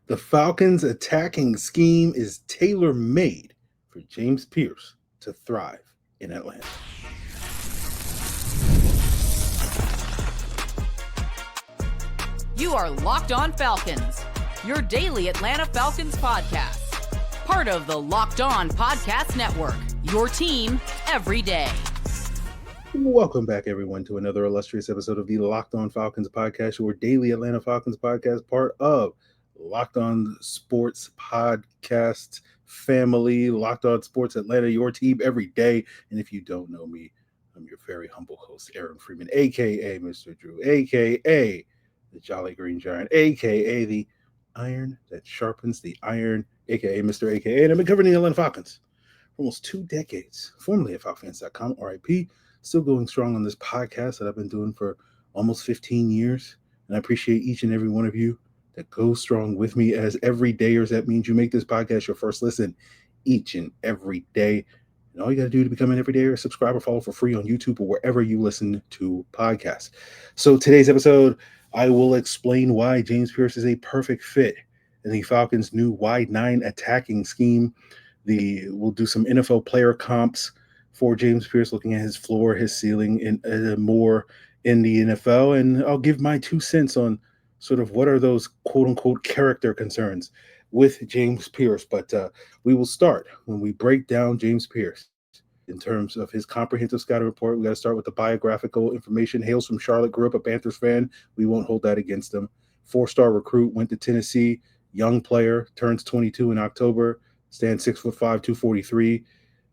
The Falcons' attacking scheme is tailor-made for James Pearce to thrive in Atlanta. You are Locked On Falcons, your daily Atlanta Falcons podcast. Part of the Locked On Podcast Network, your team every day. Welcome back, everyone, to another illustrious episode of the Locked On Falcons podcast, your daily Atlanta Falcons podcast, part of Locked On Sports Podcast family, Locked On Sports Atlanta, your team every day. And if you don't know me, I'm your very humble host, Aaron Freeman, a.k.a. Mr. Drew, a.k.a. the Jolly Green Giant, a.k.a. the iron that sharpens the iron, a.k.a. Mr. a.k.a. And I've been covering the Atlanta Falcons for almost 2 decades, formerly at FalconsFans.com, RIP. Still going strong on this podcast that I've been doing for almost 15 years. And I appreciate each and every one of you that goes strong with me as everydayers. That means you make this podcast your first listen each and every day. And all you got to do to become an everydayer is subscribe or follow for free on YouTube or wherever you listen to podcasts. So today's episode, I will explain why James Pearce is a perfect fit in the Falcons' new wide 9 attacking scheme. We'll do some NFL player comps for James Pearce, looking at his floor, his ceiling, and more in the NFL. And I'll give my 2 cents on sort of what are those quote-unquote character concerns with James Pearce. But we will start when we break down James Pearce in terms of his comprehensive scouting report. We got to start with the biographical information. Hails from Charlotte, grew up a Panthers fan. We won't hold that against him. 4-star recruit, went to Tennessee, young player, turns 22 in October, stands 6'5", 243.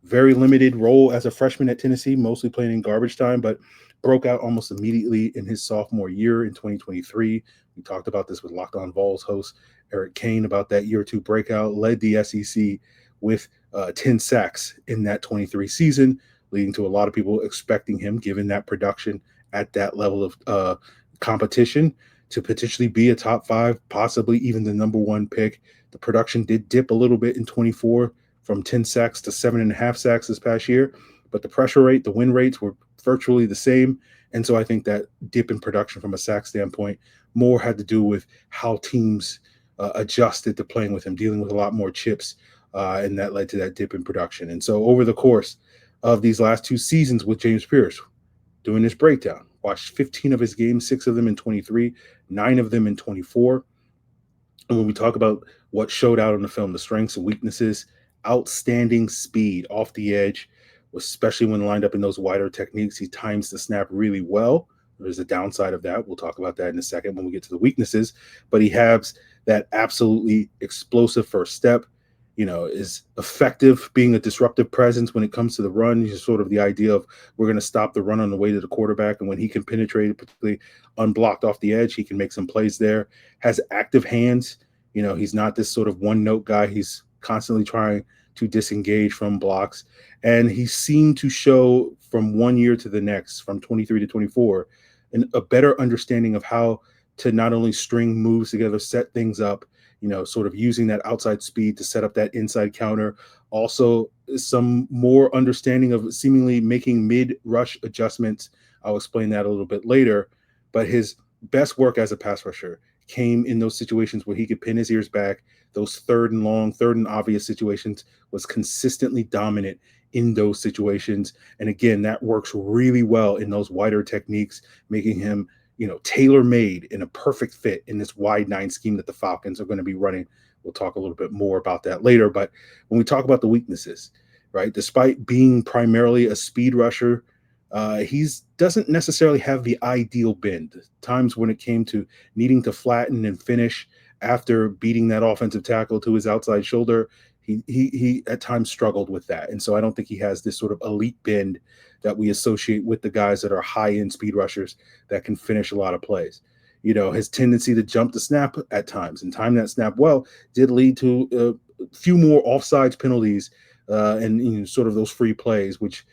Very limited role as a freshman at Tennessee, mostly playing in garbage time, but broke out almost immediately in his sophomore year in 2023. We talked about this with Locked On Vols host Eric Kane about that year 2 breakout, led the SEC with 10 sacks in that 23 season, leading to a lot of people expecting him, given that production at that level of competition, to potentially be a top 5, possibly even the number 1 pick. The production did dip a little bit in 24, from 10 sacks to 7.5 sacks this past year, but the pressure rate, the win rates were virtually the same. And so I think that dip in production from a sack standpoint more had to do with how teams adjusted to playing with him, dealing with a lot more chips, and that led to that dip in production. And so over the course of these last 2 seasons with James Pearce, doing this breakdown, watched 15 of his games, 6 of them in 23, 9 of them in 24. And when we talk about what showed out on the film, the strengths and weaknesses, outstanding speed off the edge, especially when lined up in those wider techniques. He times the snap really well. There's a downside of that. We'll talk about that in a second when we get to the weaknesses. But he has that absolutely explosive first step, is effective being a disruptive presence when it comes to the run. He's sort of the idea of we're going to stop the run on the way to the quarterback. And when he can penetrate, particularly unblocked off the edge, he can make some plays there. Has active hands. He's not this sort of one-note guy. He's constantly trying to disengage from blocks. And he seemed to show from one year to the next, from 23 to 24, a better understanding of how to not only string moves together, set things up, sort of using that outside speed to set up that inside counter. Also, some more understanding of seemingly making mid-rush adjustments. I'll explain that a little bit later. But his best work as a pass rusher came in those situations where he could pin his ears back. Those third and long, third and obvious situations, was consistently dominant in those situations. And again, that works really well in those wider techniques, making him, tailor-made in a perfect fit in this wide 9 scheme that the Falcons are going to be running. We'll talk a little bit more about that later. But when we talk about the weaknesses, right, despite being primarily a speed rusher, he doesn't necessarily have the ideal bend. Times when it came to needing to flatten and finish after beating that offensive tackle to his outside shoulder, he at times struggled with that. And so I don't think he has this sort of elite bend that we associate with the guys that are high-end speed rushers that can finish a lot of plays. His tendency to jump the snap at times and time that snap well did lead to a few more offsides penalties and sort of those free plays, which,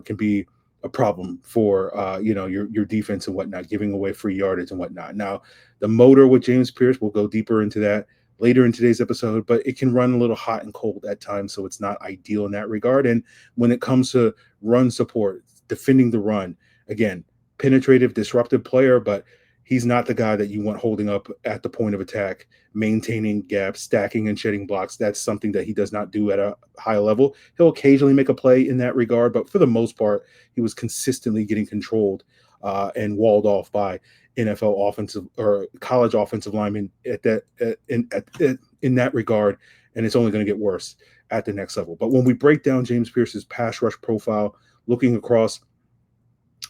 can be a problem for, your defense and whatnot, giving away free yardage and whatnot. Now, the motor with James Pearce, we'll go deeper into that later in today's episode, but it can run a little hot and cold at times, so it's not ideal in that regard. And when it comes to run support, defending the run, again, penetrative, disruptive player, but he's not the guy that you want holding up at the point of attack, maintaining gaps, stacking and shedding blocks. That's something that he does not do at a high level. He'll occasionally make a play in that regard, but for the most part, he was consistently getting controlled and walled off by NFL offensive or college offensive linemen in that regard, and it's only going to get worse at the next level. But when we break down James Pearce's pass rush profile, looking across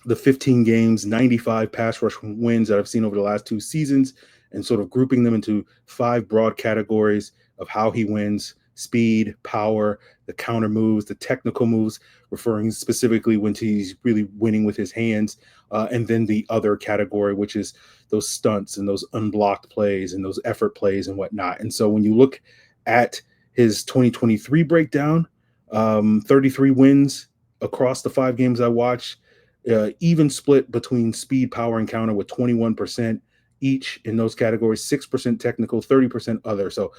the 15 games, 95 pass rush wins that I've seen over the last 2 seasons, and sort of grouping them into 5 broad categories of how he wins: speed, power, the counter moves, the technical moves, referring specifically when he's really winning with his hands, and then the other category, which is those stunts and those unblocked plays and those effort plays and whatnot. And so when you look at his 2023 breakdown, 33 wins across the 5 games I watched, even split between speed, power, and counter with 21% each in those categories, 6% technical, 30% other. So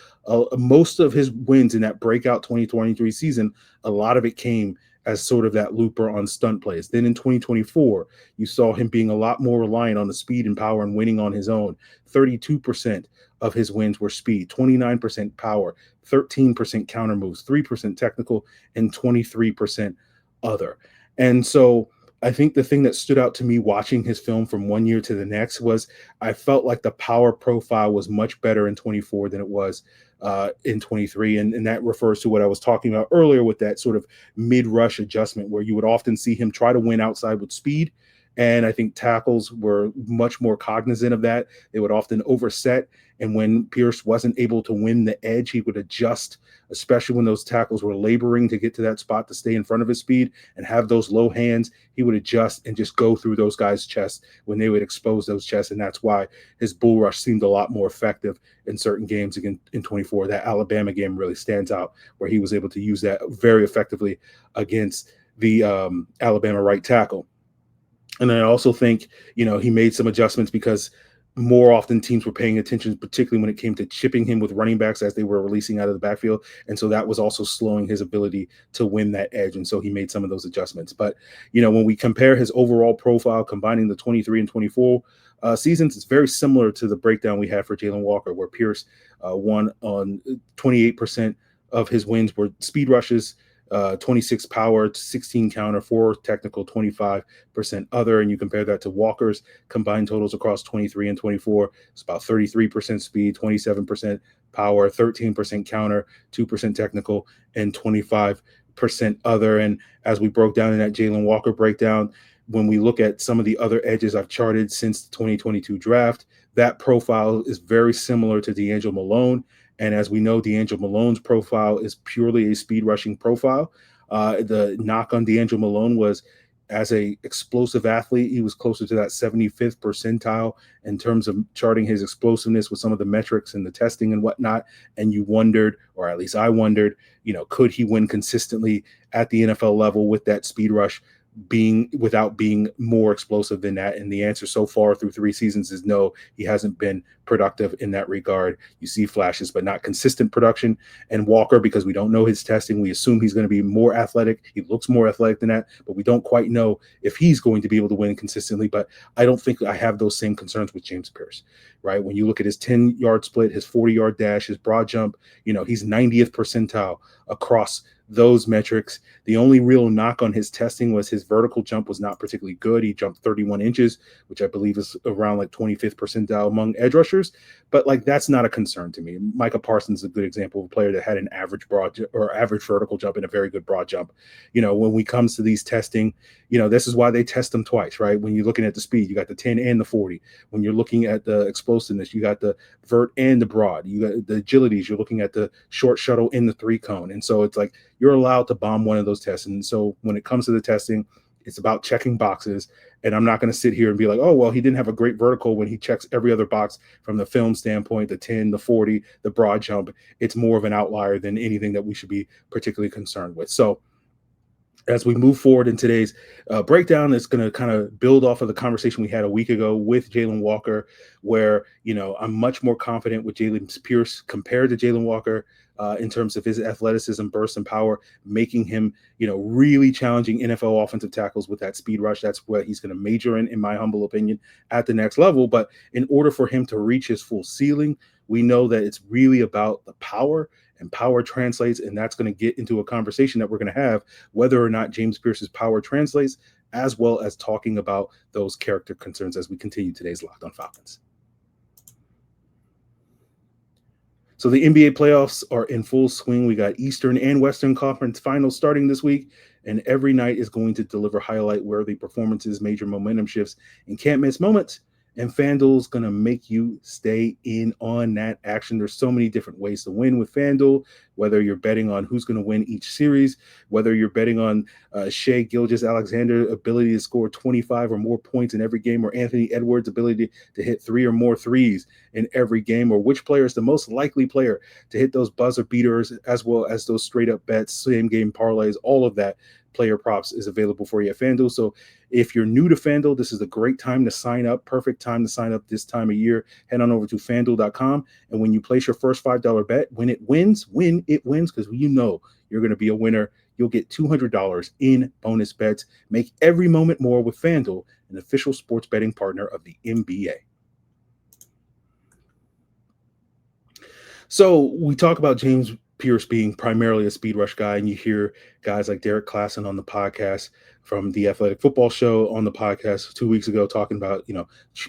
most of his wins in that breakout 2023 season, a lot of it came as sort of that looper on stunt plays. Then in 2024, you saw him being a lot more reliant on the speed and power and winning on his own. 32% of his wins were speed, 29% power, 13% counter moves, 3% technical, and 23% other. And so I think the thing that stood out to me watching his film from one year to the next was I felt like the power profile was much better in 24 than it was in 23. And that refers to what I was talking about earlier with that sort of mid-rush adjustment where you would often see him try to win outside with speed. And I think tackles were much more cognizant of that. They would often overset. And when Pearce wasn't able to win the edge, he would adjust, especially when those tackles were laboring to get to that spot to stay in front of his speed and have those low hands. He would adjust and just go through those guys' chests when they would expose those chests. And that's why his bull rush seemed a lot more effective in certain games again in 24. That Alabama game really stands out where he was able to use that very effectively against the Alabama right tackle. And I also think, he made some adjustments because more often teams were paying attention, particularly when it came to chipping him with running backs as they were releasing out of the backfield. And so that was also slowing his ability to win that edge. And so he made some of those adjustments. But, when we compare his overall profile, combining the 23 and 24 seasons, it's very similar to the breakdown we had for Jalen Walker, where Pearce won on 28% of his wins were speed rushes, 26 power, 16 counter, 4 technical, 25% other. And you compare that to Walker's combined totals across 23 and 24. It's about 33% speed, 27% power, 13% counter, 2% technical, and 25% other. And as we broke down in that Jalen Walker breakdown, when we look at some of the other edges I've charted since the 2022 draft, that profile is very similar to D'Angelo Malone. And as we know, D'Angelo Malone's profile is purely a speed rushing profile. The knock on D'Angelo Malone was as a explosive athlete, he was closer to that 75th percentile in terms of charting his explosiveness with some of the metrics and the testing and whatnot. And you wondered, or at least I wondered, could he win consistently at the NFL level with that speed rush without being more explosive than that? And the answer so far through 3 seasons is no, he hasn't been productive in that regard. You see flashes, but not consistent production. And Walker, because we don't know his testing, we assume he's going to be more athletic. He looks more athletic than that, but we don't quite know if he's going to be able to win consistently. But I don't think I have those same concerns with James Pearce, right? When you look at his 10-yard split, his 40-yard dash, his broad jump, he's 90th percentile across those metrics. The only real knock on his testing was his vertical jump was not particularly good. He jumped 31 inches, which I believe is around like 25th percentile among edge rushers. But that's not a concern to me. Micah Parsons is a good example of a player that had an average average vertical jump and a very good broad jump. When we comes to these testing, this is why they test them twice, right? When you're looking at the speed, you got the 10 and the 40. When you're looking at the explosiveness, you got the vert and the broad. You got the agilities, you're looking at the short shuttle in the 3-cone. And so it's like you're allowed to bomb one of those tests. And so when it comes to the testing, it's about checking boxes. And I'm not going to sit here and be like, oh, well, he didn't have a great vertical when he checks every other box from the film standpoint, the 10, the 40, the broad jump. It's more of an outlier than anything that we should be particularly concerned with. So As we move forward in today's breakdown, it's going to kind of build off of the conversation we had a week ago with Jalen Walker, where, I'm much more confident with James Pearce compared to Jalen Walker in terms of his athleticism, burst, and power, making him, really challenging NFL offensive tackles with that speed rush. That's what he's going to major in my humble opinion, at the next level. But in order for him to reach his full ceiling, we know that it's really about the power, and power translates, and that's going to get into a conversation that we're going to have whether or not James Pearce's power translates, as well as talking about those character concerns as we continue today's Locked On Falcons. So the NBA playoffs are in full swing. We got Eastern and Western Conference finals starting this week, and every night is going to deliver highlight-worthy performances, major momentum shifts, and can't-miss moments. And FanDuel's going to make you stay in on that action. There's so many different ways to win with FanDuel, whether you're betting on who's going to win each series, whether you're betting on Shai Gilgeous-Alexander's ability to score 25 or more points in every game, or Anthony Edwards' ability to hit 3 or more threes in every game, or which player is the most likely player to hit those buzzer beaters, as well as those straight-up bets, same-game parlays, all of that player props is available for you at FanDuel. So if you're new to FanDuel, this is a great time to sign up. Perfect time to sign up this time of year. Head on over to FanDuel.com. And when you place your first $5 bet, when it wins, because you're going to be a winner, you'll get $200 in bonus bets. Make every moment more with FanDuel, an official sports betting partner of the NBA. So we talk about James Pearce being primarily a speed rush guy, and you hear guys like Derek Klassen on the podcast from the Athletic Football Show on the podcast 2 weeks ago talking about,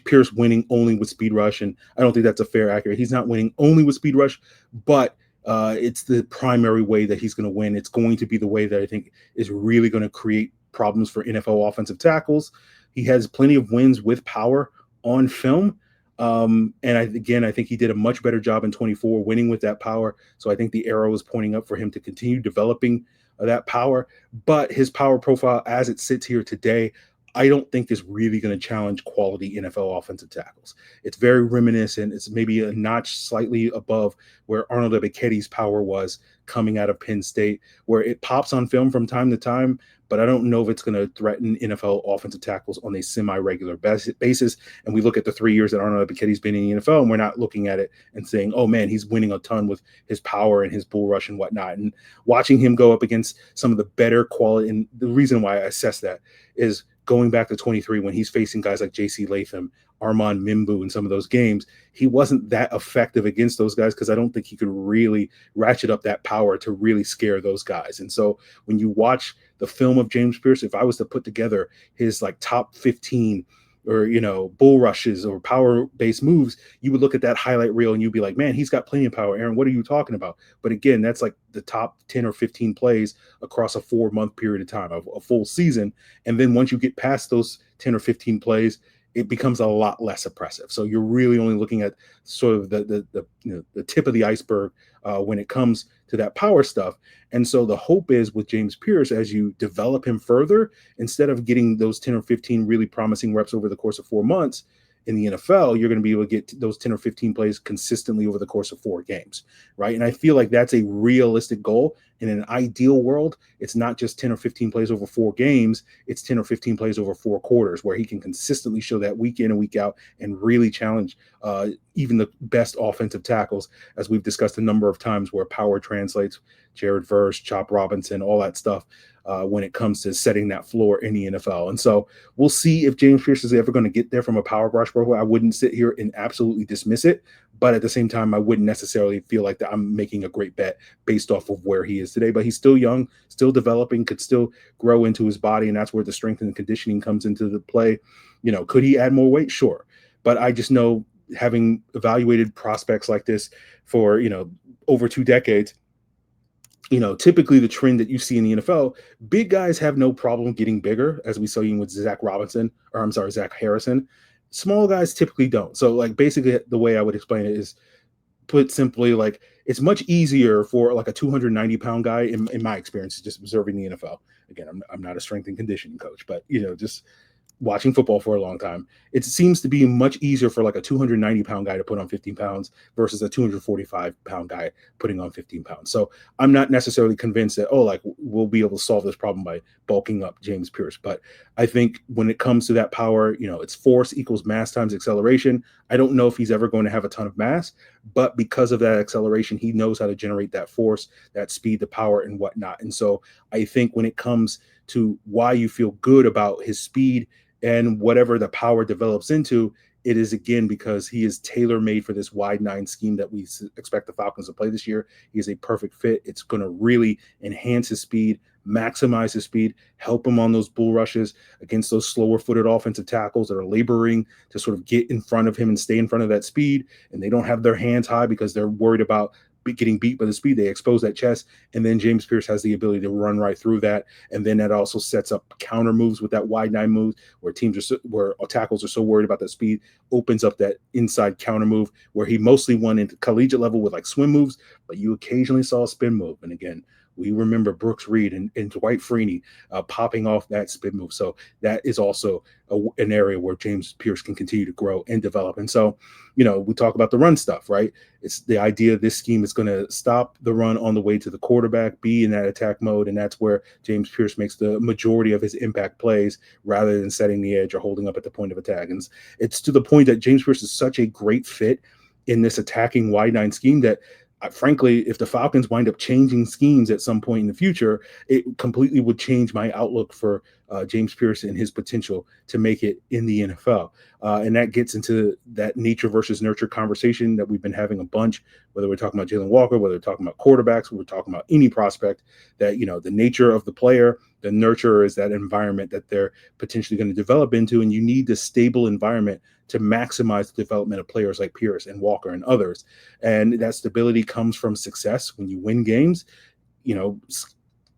Pearce winning only with speed rush, and I don't think that's a fair accurate. He's not winning only with speed rush, but it's the primary way that he's going to win. It's going to be the way that I think is really going to create problems for NFL offensive tackles. He has plenty of wins with power on film. And I think he did a much better job in 24 winning with that power. So I think the arrow is pointing up for him to continue developing that power. But his power profile as it sits here today, I don't think is really going to challenge quality NFL offensive tackles. It's very reminiscent. It's maybe a notch slightly above where Arnold Ebiketie's power was coming out of Penn State, where it pops on film from time to time, but I don't know if it's going to threaten NFL offensive tackles on a semi-regular basis. And we look at the 3 years that Arnold Ebiketie's been in the NFL, and we're not looking at it and saying, oh man, he's winning a ton with his power and his bull rush and whatnot. And watching him go up against some of the better quality, and the reason why I assess that is going back to 23, when he's facing guys like J.C. Latham, Armand Mimbu in some of those games, he wasn't that effective against those guys because I don't think he could really ratchet up that power to really scare those guys. And so when you watch the film of James Pearce, if I was to put together his like top 15 or, bull rushes or power-based moves, you would look at that highlight reel and you'd be like, man, he's got plenty of power. Aaron, what are you talking about? But again, that's like the top 10 or 15 plays across a 4-month period of time, a full season. And then once you get past those 10 or 15 plays, it becomes a lot less oppressive. So you're really only looking at sort of the tip of the iceberg when it comes to that power stuff. And so the hope is with James Pearce, as you develop him further, instead of getting those 10 or 15 really promising reps over the course of 4 months in the NFL, you're going to be able to get those 10 or 15 plays consistently over the course of 4 games, right? And I feel like that's a realistic goal. In an ideal world, it's not just 10 or 15 plays over 4 games, it's 10 or 15 plays over 4 quarters, where he can consistently show that week in and week out and really challenge even the best offensive tackles, as we've discussed a number of times, where power translates, Jared Verse, Chop Robinson, all that stuff, when it comes to setting that floor in the NFL. And so we'll see if James Pearce is ever going to get there from a power rush profile. I wouldn't sit here and absolutely dismiss it, but at the same time, I wouldn't necessarily feel like that I'm making a great bet based off of where he is today. But he's still young, still developing, could still grow into his body, and that's where the strength and conditioning comes into the play. Could he add more weight? Sure. But I just know, having evaluated prospects like this for, over 2 decades, typically the trend that you see in the NFL, big guys have no problem getting bigger, as we saw with Zach Harrison. Small guys typically don't. So like basically the way I would explain it is, put simply, like it's much easier for like a 290-pound guy, in my experience, just observing the NFL. Again, I'm not a strength and conditioning coach, but just watching football for a long time, it seems to be much easier for like a 290-pound guy to put on 15 pounds versus a 245-pound guy putting on 15 pounds. So I'm not necessarily convinced that, like, we'll be able to solve this problem by bulking up James Pearce. But I think when it comes to that power, it's force equals mass times acceleration. I don't know if he's ever going to have a ton of mass, but because of that acceleration, he knows how to generate that force, that speed, the power, and whatnot. And so I think when it comes to why you feel good about his speed and whatever the power develops into, it is again because he is tailor-made for this wide nine scheme that we expect the Falcons to play this year. He is a perfect fit. It's going to really enhance his speed, maximize his speed, help him on those bull rushes against those slower-footed offensive tackles that are laboring to sort of get in front of him and stay in front of that speed, and they don't have their hands high because they're worried about getting beat by the speed. They expose that chest, and then James Pearce has the ability to run right through that, and then that also sets up counter moves with that wide nine move where where tackles are so worried about that speed, opens up that inside counter move where he mostly won into collegiate level with like swim moves, but you occasionally saw a spin move. And again, we remember Brooks Reed and Dwight Freeney popping off that spin move. So that is also an area where James Pearce can continue to grow and develop. And so, we talk about the run stuff, right? It's the idea this scheme is going to stop the run on the way to the quarterback, be in that attack mode. And that's where James Pearce makes the majority of his impact plays rather than setting the edge or holding up at the point of attack. And it's to the point that James Pearce is such a great fit in this attacking wide nine scheme that frankly, if the Falcons wind up changing schemes at some point in the future, it completely would change my outlook for James Pearce and his potential to make it in the NFL. And that gets into that nature versus nurture conversation that we've been having a bunch, whether we're talking about Jalen Walker, whether we're talking about quarterbacks, whether we're talking about any prospect, that, the nature of the player, the nurture is that environment that they're potentially going to develop into. And you need the stable environment to maximize the development of players like Pearce and Walker and others. And that stability comes from success. When you win games,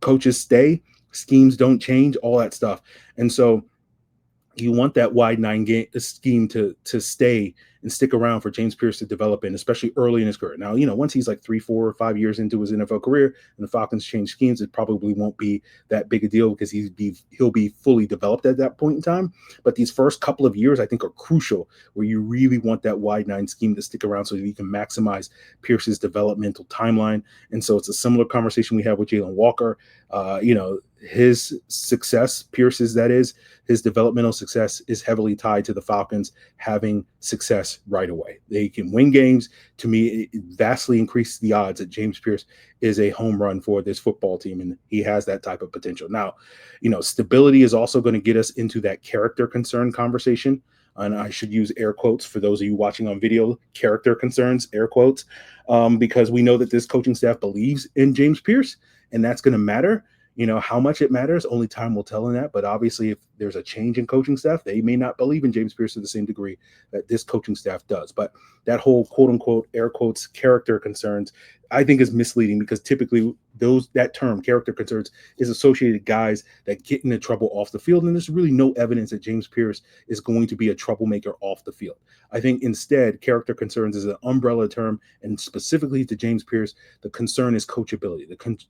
coaches stay, schemes don't change, all that stuff. And so you want that wide nine scheme to stay and stick around for James Pearce to develop in, especially early in his career. Now, once he's like 3, 4, or 5 years into his NFL career and the Falcons change schemes, it probably won't be that big a deal because he'll be fully developed at that point in time. But these first couple of years, I think, are crucial, where you really want that wide nine scheme to stick around so that you can maximize Pearce's developmental timeline. And so it's a similar conversation we have with Jalen Walker. His success, Pearce's, that is, his developmental success is heavily tied to the Falcons having success right away. They can win games. To me, it vastly increases the odds that James Pearce is a home run for this football team, and he has that type of potential. Now, stability is also going to get us into that character concern conversation. And I should use air quotes for those of you watching on video, character concerns, air quotes, because we know that this coaching staff believes in James Pearce, and that's going to matter. How much it matters, only time will tell in that. But obviously, if there's a change in coaching staff, they may not believe in James Pearce to the same degree that this coaching staff does. But that whole quote unquote, air quotes, character concerns, I think is misleading, because typically that term, character concerns, is associated with guys that get into trouble off the field. And there's really no evidence that James Pearce is going to be a troublemaker off the field. I think instead, character concerns is an umbrella term, and specifically to James Pearce, the concern is coachability.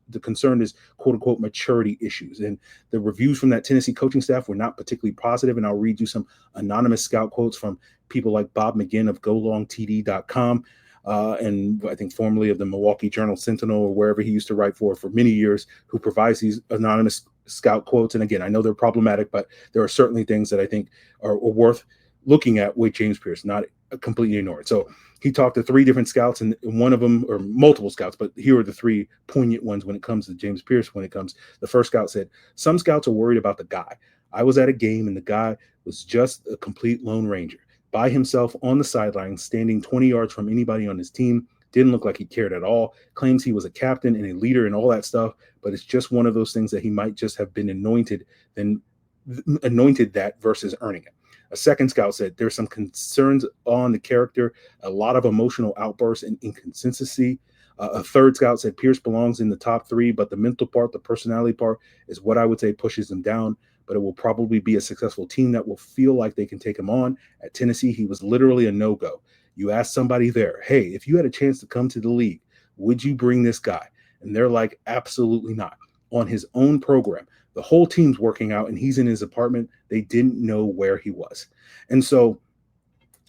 The concern is quote unquote maturity issues. And the reviews from that Tennessee coaching staff were not particularly positive. And I'll read you some anonymous scout quotes from people like Bob McGinn of golongtd.com. And I think formerly of the Milwaukee Journal Sentinel, or wherever he used to write for many years, who provides these anonymous scout quotes. And again, I know they're problematic, but there are certainly things that I think are worth looking at with James Pearce, not completely ignored. So he talked to 3 different scouts, and one of them, or multiple scouts, but here are the 3 poignant ones when it comes to James Pearce. The first scout said, "Some scouts are worried about the guy. I was at a game and the guy was just a complete lone ranger, by himself on the sideline, standing 20 yards from anybody on his team. Didn't look like he cared at all. Claims he was a captain and a leader and all that stuff, but it's just one of those things that he might just have been anointed that versus earning it." A second scout said, "There's some concerns on the character, a lot of emotional outbursts and inconsistency." A third scout said, "Pearce belongs in the top 3, but the mental part, the personality part, is what I would say pushes him down. But it will probably be a successful team that will feel like they can take him on. At Tennessee, he was literally a no-go. You ask somebody there, hey, if you had a chance to come to the league, would you bring this guy?" And they're like, absolutely not. On his own program, The whole team's working out and he's in his apartment. They didn't know where he was. And so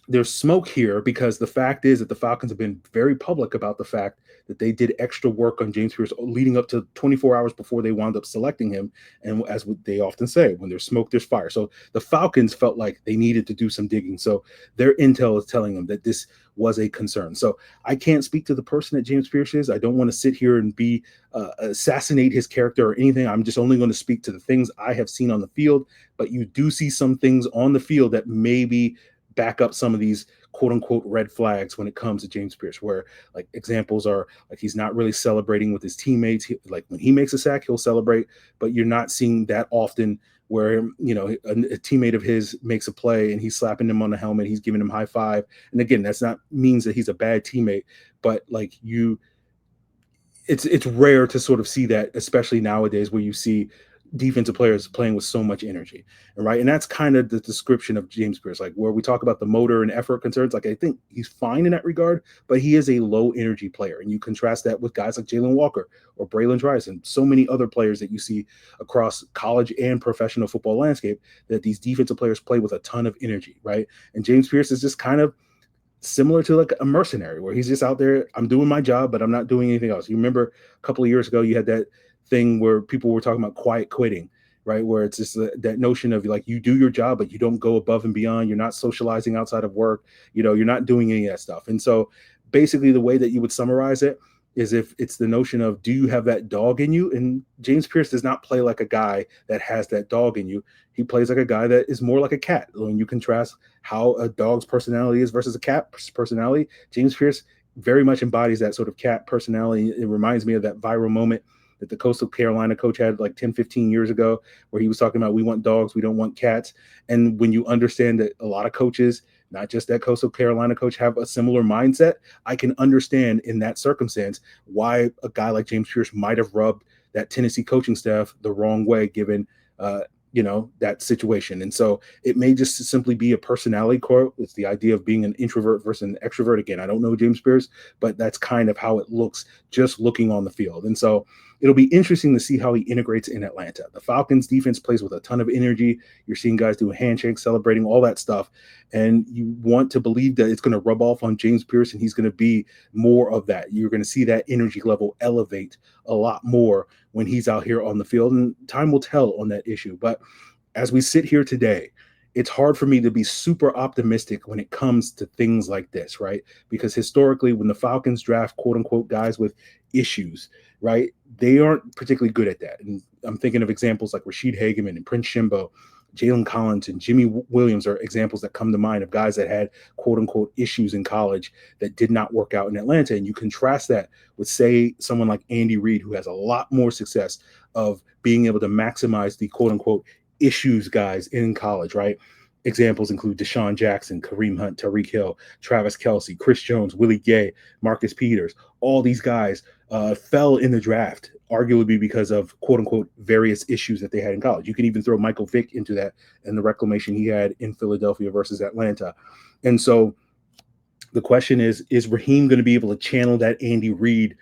there's smoke here because the fact is that the Falcons have been very public about the fact that they did extra work on James Pearce leading up to 24 hours before they wound up selecting him. And as they often say, when there's smoke, there's fire. So the Falcons felt like they needed to do some digging. So their intel is telling them that this was a concern. So I can't speak to the person that James Pearce is. I don't want to sit here and assassinate his character or anything. I'm just only going to speak to the things I have seen on the field. But you do see some things on the field that maybe back up some of these quote unquote red flags when it comes to James Pearce, where like examples are like he's not really celebrating with his teammates. Like when he makes a sack, he'll celebrate, but you're not seeing that often where, you know, a teammate of his makes a play and he's slapping him on the helmet, he's giving him high five. And again, that's not means that he's a bad teammate, but like it's rare to sort of see that, especially nowadays where you see defensive players playing with so much energy. And right. And that's kind of the description of James Pearce, like where we talk about the motor and effort concerns. Like I think he's fine in that regard, but he is a low energy player. And you contrast that with guys like Jalen Walker or Braylon Trice and so many other players that you see across college and professional football landscape, that these defensive players play with a ton of energy. Right. And James Pearce is just kind of similar to like a mercenary where he's just out there. I'm doing my job, but I'm not doing anything else. You remember a couple of years ago, you had that thing where people were talking about quiet quitting, right? Where it's just that notion of like, you do your job, but you don't go above and beyond. You're not socializing outside of work. You know, you're not doing any of that stuff. And so basically the way that you would summarize it is if it's the notion of, do you have that dog in you? And James Pearce does not play like a guy that has that dog in you. He plays like a guy that is more like a cat. When you contrast how a dog's personality is versus a cat's personality, James Pearce very much embodies that sort of cat personality. It reminds me of that viral moment that the Coastal Carolina coach had like 10, 15 years ago, where he was talking about, we want dogs, we don't want cats. And when you understand that a lot of coaches, not just that Coastal Carolina coach, have a similar mindset, I can understand in that circumstance why a guy like James Pearce might have rubbed that Tennessee coaching staff the wrong way, given that situation. And so it may just simply be a personality quirk. It's the idea of being an introvert versus an extrovert. Again, I don't know James Pearce, but that's kind of how it looks just looking on the field. And so it'll be interesting to see how he integrates in Atlanta. The Falcons defense plays with a ton of energy. You're seeing guys do handshakes, celebrating, all that stuff. And you want to believe that it's going to rub off on James Pearce and he's going to be more of that. You're going to see that energy level elevate a lot more when he's out here on the field, and time will tell on that issue. But as we sit here today, it's hard for me to be super optimistic when it comes to things like this, right? Because historically, when the Falcons draft quote unquote guys with issues, right, they aren't particularly good at that. And I'm thinking of examples like Rashid Hageman and Prince Shimbo, Jalen Collins and Jimmy Williams are examples that come to mind of guys that had quote unquote issues in college that did not work out in Atlanta. And you contrast that with, say, someone like Andy Reid, who has a lot more success of being able to maximize the quote unquote issues guys in college, right? Examples include Deshaun Jackson, Kareem Hunt, Tyreek Hill, Travis Kelce, Chris Jones, Willie Gay, Marcus Peters. All these guys fell in the draft, arguably because of quote unquote various issues that they had in college. You can even throw Michael Vick into that and the reclamation he had in Philadelphia versus Atlanta. And so the question is Raheem going to be able to channel that Andy Reid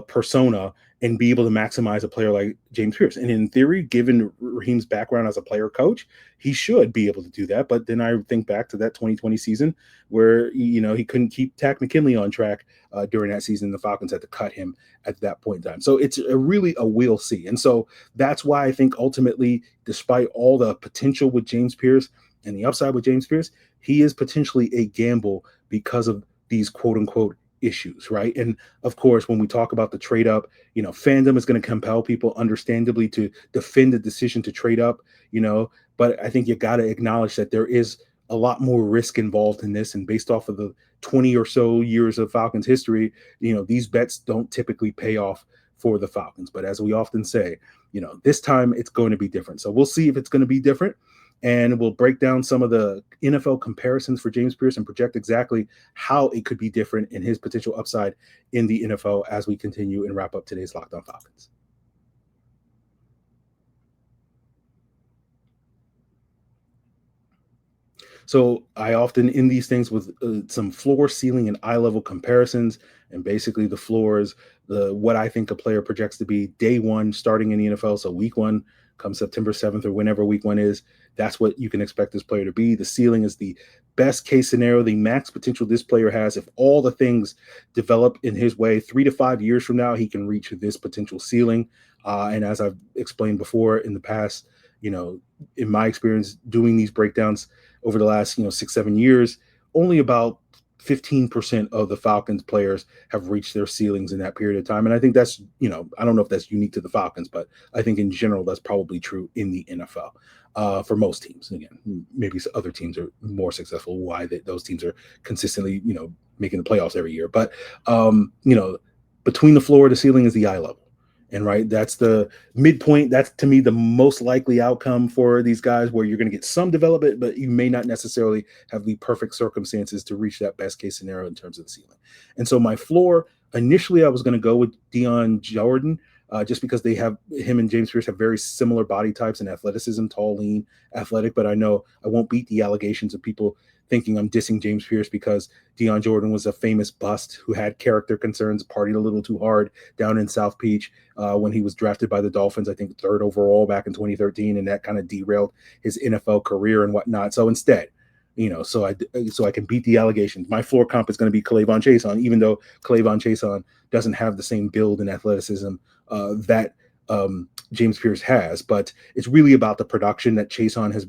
persona and be able to maximize a player like James Pearce? And in theory, given Raheem's background as a player coach, he should be able to do that. But then I think back to that 2020 season where, he couldn't keep Tack McKinley on track during that season. The Falcons had to cut him at that point in time. So it's really a we'll see. And so that's why I think ultimately, despite all the potential with James Pearce and the upside with James Pearce, he is potentially a gamble because of these quote unquote issues, right? And of course, when we talk about the trade up, fandom is going to compel people understandably to defend the decision to trade up, but I think you got to acknowledge that there is a lot more risk involved in this. And based off of the 20 or so years of Falcons history, these bets don't typically pay off for the Falcons. But as we often say, this time it's going to be different. So we'll see if it's going to be different. And we'll break down some of the NFL comparisons for James Pearce and project exactly how it could be different in his potential upside in the NFL as we continue and wrap up today's Locked On Falcons. So I often end these things with some floor, ceiling, and eye level comparisons. And basically the floor is what I think a player projects to be day one starting in the NFL. So week one come September 7th or whenever week 1 is, that's what you can expect this player to be. The ceiling is the best case scenario, the max potential this player has. If all the things develop in his way, 3 to 5 years from now, he can reach this potential ceiling. And as I've explained before in the past, in my experience doing these breakdowns over the last, 6-7 years, only about 15% of the Falcons players have reached their ceilings in that period of time. And I think that's, I don't know if that's unique to the Falcons, but I think in general, that's probably true in the NFL for most teams. Again, maybe other teams are more successful. Why those teams are consistently, making the playoffs every year. But, between the floor and the ceiling is the eye level. And right, that's the midpoint. That's to me the most likely outcome for these guys, where you're going to get some development, but you may not necessarily have the perfect circumstances to reach that best case scenario in terms of the ceiling. And so my floor, initially I was going to go with Deion Jordan, just because him and James Pearce have very similar body types and athleticism, tall, lean, athletic. But I know I won't beat the allegations of people thinking I'm dissing James Pearce because Deion Jordan was a famous bust who had character concerns, partied a little too hard down in South Beach when he was drafted by the Dolphins, I think 3rd overall back in 2013, and that kind of derailed his NFL career and whatnot. So instead, so I can beat the allegations. My floor comp is going to be K'Lavon Chaisson, even though K'Lavon Chaisson doesn't have the same build and athleticism that James Pearce has. But it's really about the production that Chaisson has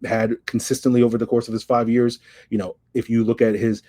had consistently over the course of his 5 years. If you look at his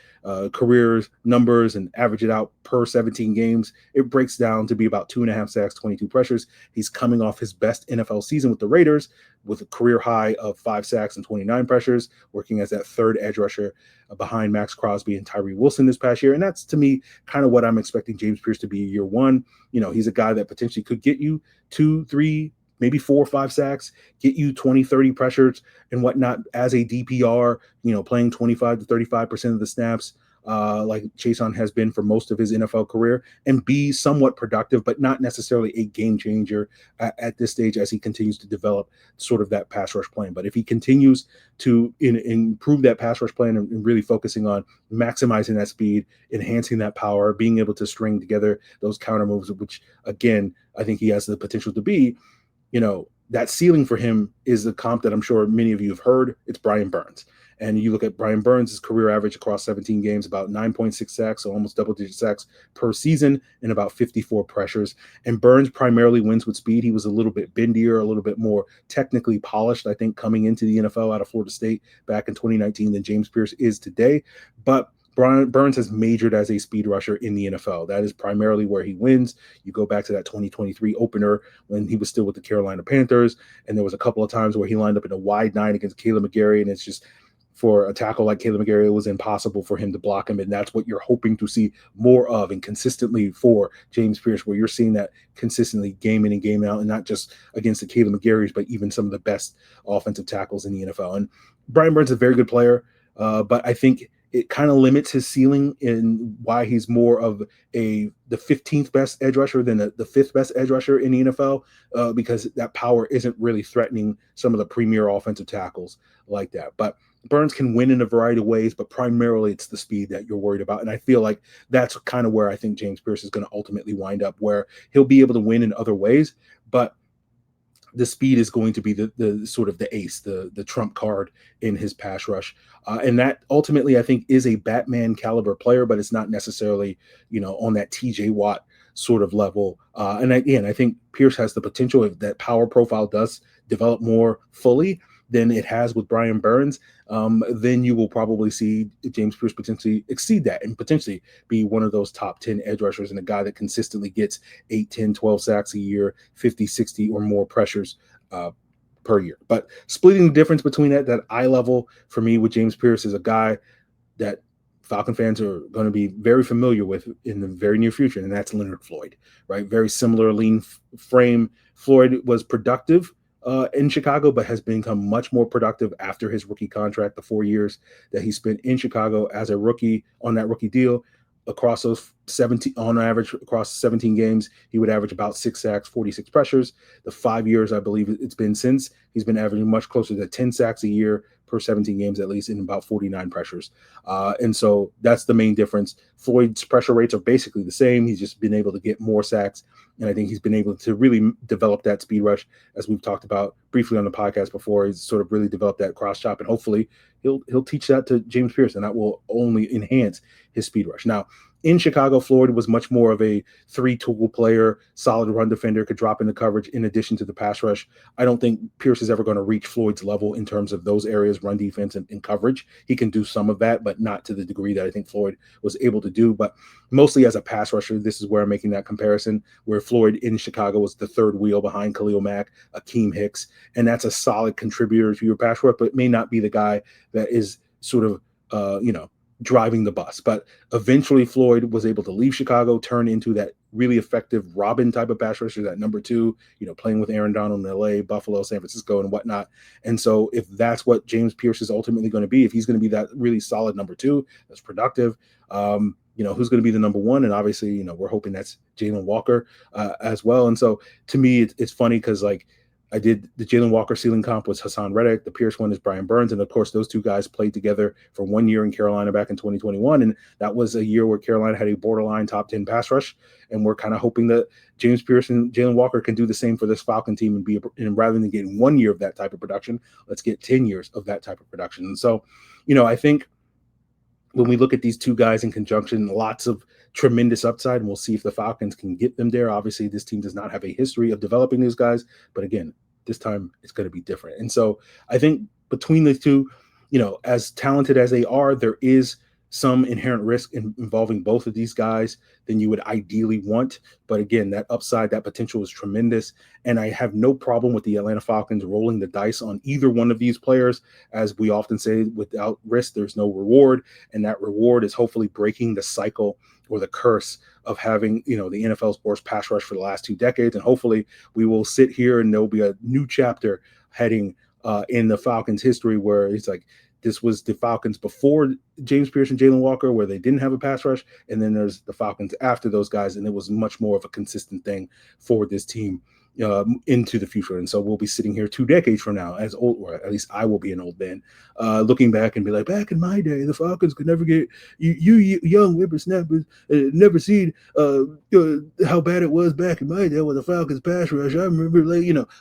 career numbers and average it out per 17 games, it breaks down to be about 2.5 sacks, 22 pressures. He's coming off his best NFL season with the Raiders with a career high of 5 sacks and 29 pressures, working as that 3rd edge rusher behind Max Crosby and Tyree Wilson this past year. And that's, to me, kind of what I'm expecting James Pearce to be year one. He's a guy that potentially could get you 2, 3, maybe 4 or 5 sacks, get you 20, 30 pressures and whatnot as a DPR, playing 25 to 35% of the snaps, like Chaisson has been for most of his NFL career, and be somewhat productive, but not necessarily a game changer at this stage as he continues to develop sort of that pass rush plan. But if he continues to improve that pass rush plan and really focusing on maximizing that speed, enhancing that power, being able to string together those counter moves, which again, I think he has the potential to be, that ceiling for him is the comp that I'm sure many of you have heard. It's Brian Burns. And you look at Brian Burns' career average across 17 games, about 9.6 sacks, so almost double-digit sacks per season, and about 54 pressures. And Burns primarily wins with speed. He was a little bit bendier, a little bit more technically polished, I think, coming into the NFL out of Florida State back in 2019 than James Pearce is today. But Brian Burns has majored as a speed rusher in the NFL. That is primarily where he wins. You go back to that 2023 opener when he was still with the Carolina Panthers, and there was a couple of times where he lined up in a wide 9 against Caleb McGarry, and it's just, for a tackle like Caleb McGarry, it was impossible for him to block him, and that's what you're hoping to see more of and consistently for James Pearce, where you're seeing that consistently game in and game out, and not just against the Caleb McGarrys, but even some of the best offensive tackles in the NFL. And Brian Burns is a very good player, but I think it kind of limits his ceiling in why he's more of the 15th best edge rusher than the 5th best edge rusher in the NFL, because that power isn't really threatening some of the premier offensive tackles like that. But Burns can win in a variety of ways, but primarily it's the speed that you're worried about. And I feel like that's kind of where I think James Pearce is going to ultimately wind up, where he'll be able to win in other ways, but the speed is going to be the sort of the ace, the trump card in his pass rush. And that ultimately, I think, is a Batman caliber player, but it's not necessarily, on that TJ Watt sort of level. And again, I think Pearce has the potential, if that power profile does develop more fully than it has with Brian Burns, then you will probably see James Pearce potentially exceed that and potentially be one of those top 10 edge rushers and a guy that consistently gets 8, 10, 12 sacks a year, 50, 60 or more pressures per year. But splitting the difference between that eye level for me with James Pearce is a guy that Falcon fans are going to be very familiar with in the very near future, and that's Leonard Floyd, right? Very similar lean frame. Floyd was productive in Chicago, but has become much more productive after his rookie contract, the 4 years that he spent in Chicago as a rookie on that rookie deal. Across those 17, on average, across 17 games, he would average about 6 sacks, 46 pressures. The 5 years, I believe it's been since, he's been averaging much closer to 10 sacks a year per 17 games, at least in about 49 pressures. And so that's the main difference. Floyd's pressure rates are basically the same. He's just been able to get more sacks. And I think he's been able to really develop that speed rush, as we've talked about briefly on the podcast before. He's sort of really developed that cross chop, and hopefully he'll teach that to James Pearce, and that will only enhance his speed rush. Now, in Chicago, Floyd was much more of a three-tool player, solid run defender, could drop into coverage in addition to the pass rush. I don't think Pearce is ever going to reach Floyd's level in terms of those areas, run defense and coverage. He can do some of that, but not to the degree that I think Floyd was able to do. But mostly as a pass rusher, this is where I'm making that comparison, where Floyd in Chicago was the third wheel behind Khalil Mack, Akeem Hicks, and that's a solid contributor to your pass rush, but it may not be the guy that is sort of, driving the bus. But eventually Floyd was able to leave Chicago, turn into that really effective Robin type of pass rusher, that number two, playing with Aaron Donald in LA, Buffalo, San Francisco, and whatnot. And so if that's what James Pearce is ultimately going to be, if he's going to be that really solid number two, that's productive, who's going to be the number one? And obviously, we're hoping that's Jalen Walker as well. And so to me, it's funny because I did the Jalen Walker ceiling comp was Hassan Reddick. The Pierce one is Brian Burns. And of course, those two guys played together for 1 year in Carolina back in 2021. And that was a year where Carolina had a borderline top 10 pass rush. And we're kind of hoping that James Pearce and Jalen Walker can do the same for this Falcon team and rather than getting 1 year of that type of production, let's get 10 years of that type of production. And so, I think when we look at these two guys in conjunction, lots of tremendous upside, and we'll see if the Falcons can get them there. Obviously, this team does not have a history of developing these guys, but again, this time it's going to be different. And so I think between the two, as talented as they are, there is some inherent risk involving both of these guys than you would ideally want. But again, that upside, that potential is tremendous. And I have no problem with the Atlanta Falcons rolling the dice on either one of these players. As we often say, without risk, there's no reward. And that reward is hopefully breaking the cycle or the curse of having, the NFL's worst pass rush for the last 2 decades. And hopefully we will sit here and there'll be a new chapter heading in the Falcons history where it's like, this was the Falcons before James Pearce and Jalen Walker, where they didn't have a pass rush. And then there's the Falcons after those guys. And it was much more of a consistent thing for this team into the future. And so we'll be sitting here 2 decades from now as old, or at least I will be an old man, looking back and be like, back in my day, the Falcons could never get you young whippersnappers never seen how bad it was back in my day with the Falcons pass rush. I remember,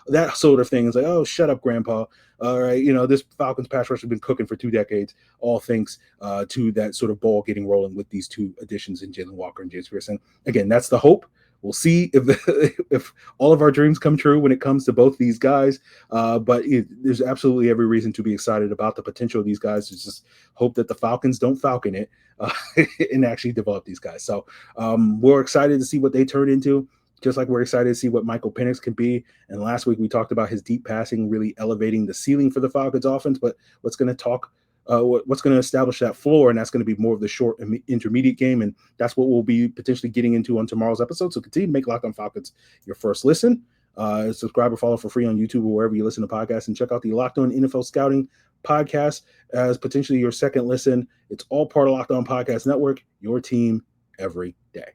that sort of thing. It's like, oh, shut up, Grandpa. All right, this Falcons pass rush has been cooking for 2 decades, all thanks to that sort of ball getting rolling with these two additions in Jalen Walker and James Pearce. And again, that's the hope. We'll see if all of our dreams come true when it comes to both these guys. But there's absolutely every reason to be excited about the potential of these guys. Just hope that the Falcons don't falcon it and actually develop these guys. So we're excited to see what they turn into, just like we're excited to see what Michael Penix can be. And last week we talked about his deep passing really elevating the ceiling for the Falcons offense. But what's going to establish that floor, and that's going to be more of the short and intermediate game, and that's what we'll be potentially getting into on tomorrow's episode. So continue to make Locked On Falcons your first listen. Subscribe or follow for free on YouTube or wherever you listen to podcasts, and check out the Locked On NFL Scouting podcast as potentially your second listen. It's all part of Locked On Podcast Network, your team every day.